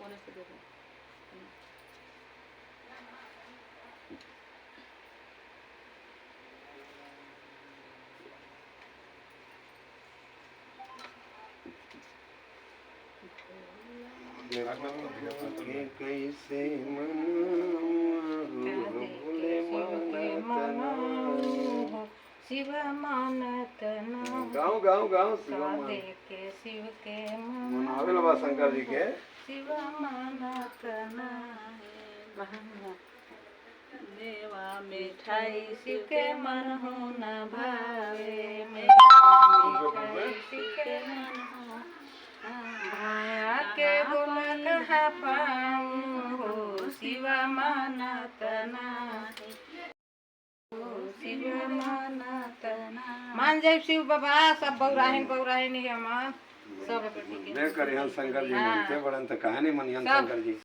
होने से देखो कैसे मनाऊं शिव मानत गाँव गाँव गाँव के शिव के आवेला बा शंकर जी के शिव मानत देवा मिठाई शिव के मन हो न भावे मिठाई शिव के मन हो भाया के बोल कहा पाऊं हो शिव मानत नाही शिव मानत मान जाए शिव बाबा सब बौराहिन ही हम सब देख कर यहाँ शंकर जी मनते बड़न तो कहानी मन यहाँ शंकर जी